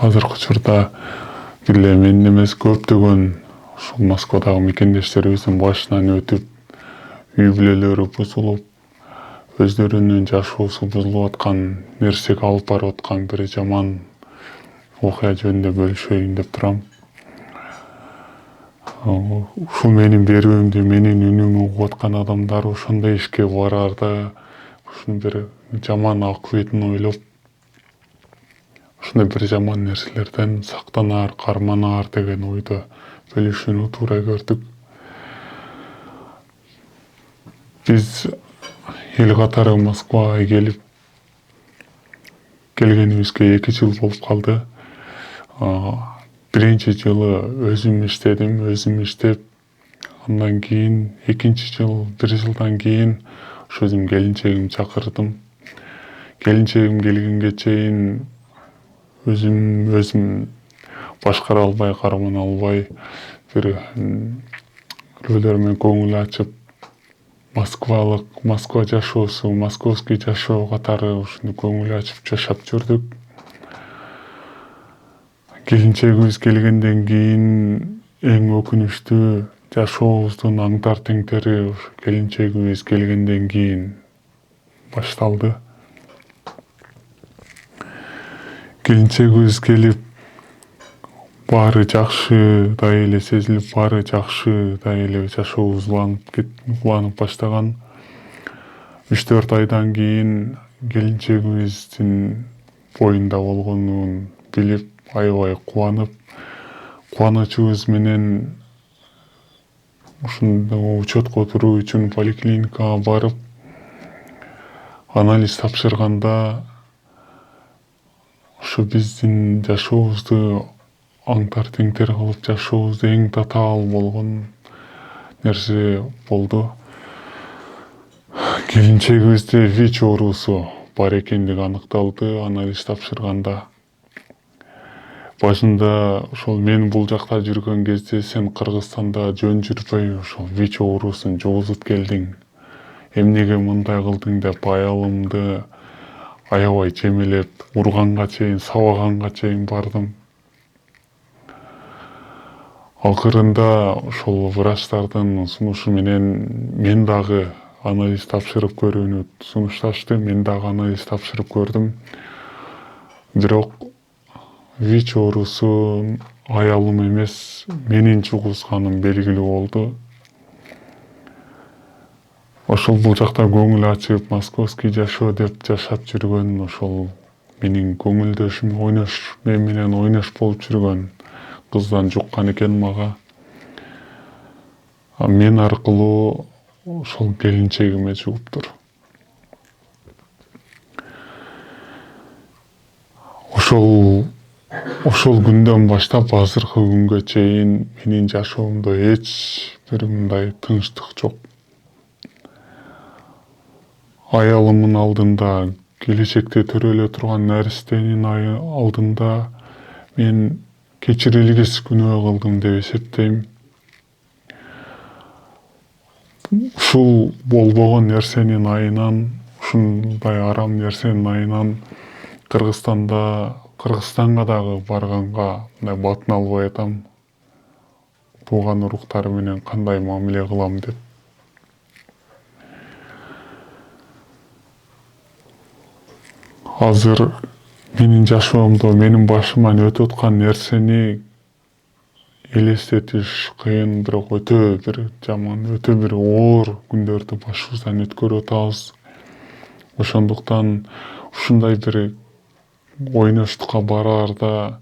азыркы учурда деле менин эмес көптөгөн ушул Москвадагы мекендештерибиздин башынан өтүп, үй бүлөлөрү бузулуп, өздөрүнүн жашоосу бузулуп аткан нерсеге алып барып аткан бир жаман окуя жөнүндө бөлүшөйүн деп турам. Ушул менин берүүмдү, менин үнүмдү угуп аткан адамдар ошондой ишке бараарда ушунун бир жаман акыбетин ойлоп, ушундай бир жаман нерселерден сактанаар, карманаар деген ойдо бөлүшүүнү туура көрдүк. Биз эл катары Москвага келгенибизге 2 жыл болуп калды. Биринчи жылы өзүм иштеп, андан кийин экинчи жыл, 1 жылдан кийин ошо өзүм келинчегимди чакырдым. Келинчегим келгенге чейин өзүм башкара албай, кармана албай, бир бирөөлөр менен көңүл ачып, Москва жашоосу, московский жашоо катары ушуну көңүл ачып жашап жүрдүк. Келинчегибиз келгенден кийин эң өкүнүчтүү жашообуздун аңтар теңтери келинчегибиз келгенден кийин башталды. Келинчегибиз келип, баары жакшы да эле сезилип, баары жакшы да эле жашообуз уланып баштаган. 3-4 айдан кийин келинчегибиздин боюнда болгонун билип, аябай кубанып, кубанычыбыз менен ушундо учетко туруу үчүн поликлиникага барып, анализ тапшырганда ошо биздин жашообузду аңтар теңтер кылып, жашообузду эң татаал болгон нерсе болду. Келинчегибизде ВИЧ оорусу бар экендиги аныкталды анализ тапшырганда. Башында ошол мен бул жакта жүргөн кезде сен Кыргызстанда жөн жүрбөй ошол ВИЧ оорусун жугузуп келдиң. Эмнеге мындай кылдың деп аялымды аябай жемелеп, урганга чейин, сабаганга чейин бардым. Акырында ошол врачтардын сунушу менен мен дагы анализ тапшырып көрүүнү сунушташты. Мен дагы анализ тапшырып көрдүм. Бирок ВИЧ оорусу аялым эмес, менин жугузганым белгилүү болду. Ошол бул жакта көңүл ачып, московский жашоо деп жашап жүргөн, ошол менин көңүлдөшүм, мен менен ойнош болуп жүргөн кыздан жуккан экен мага. Мен аркылуу ошол келинчегиме жугуптур. Ошол күндөн баштап азыркы күнгө чейин менин жашоомдо эч бир мындай тынчтык жок. Аялымдын алдында, келечекте төрөлө турган наристенин алдында мен кечирилгис күнөө кылдым деп эсептейм. Ушул болбогон нерсенин айынан, ушундай арам нерсенин айынан Кыргызстанга дагы барганга мындай батын албай атам. Тууган уруктары менен кандай мамиле кылам деп. Азыр менин жашоомдо, менин башыман өтүп аткан нерсени элестетиш кыйын, бирок өтө бир жаман, өтө бир оор күндөрдү башыбыздан өткөрүп атабыз. Ошондуктан ушундай бир ойноштукка бараарда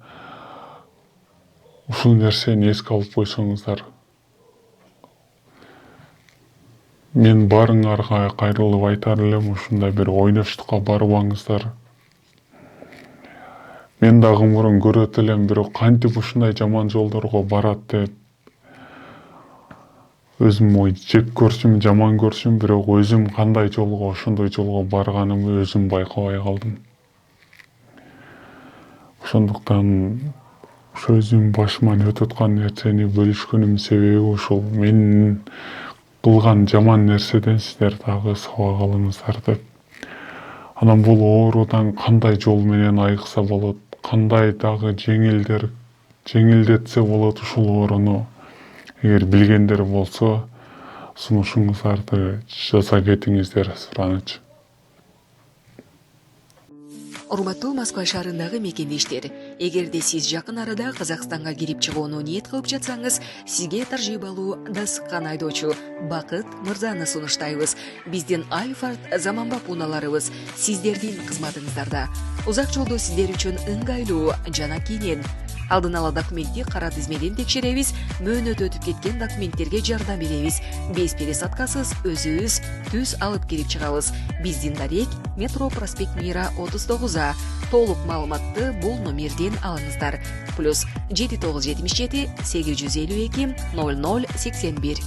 ушул нерсени эске алып койсоңуздар. Мен баарыңарга кайрылып айтар элем, ушундай бир ойноштукка барбаңыздар. Мен дагы мурун көрөт элем, бирок кантип ушундай жаман жолдорго барат деп өзүм жек көрчүм, жаман көрчүм, бирок өзүм кандай жолго, ошондой жолго барганымды өзүм байкабай калдым. Ошондуктан ошо өзүм башыман өтүп аткан нерсени бөлүшкөнүмдүн себеби ушул. Мен кылган жаман нерседен сиздер дагы сабак алыңыздар деп. Анан бул оорудан кандай жол менен айыкса болот, кандай дагы жеңилдетсе болот ушул ооруну. Эгер билгендер болсо, сунушуңуздарды жаза кетиңиздер, суранычы. Урматтуу Москва шаарындагы мекендештер, эгерде сиз жакын арада Казакстанга кирип чыгууну ниет кылып жатсаңыз, сизге таржибалуу дасыккан айдоочу Бакыт Мырзаны сунуштайбыз. Биздин Альфард заманбап унааларыбыз сиздердин кызматыңыздарда. Узак жолдо сиздер үчүн ыңгайлуу жана кенен. Алдын ала документти кара тизмеден текшеребиз, мөөнөтү өтүп кеткен документтерге жардам беребиз. Без пересадкасыз өзүбүз түз алып кирип чыгабыз. Биздин дарек Метро проспект Мира 39А. Толук маалыматты бул номерден алыңыздар. +7977 852 0081.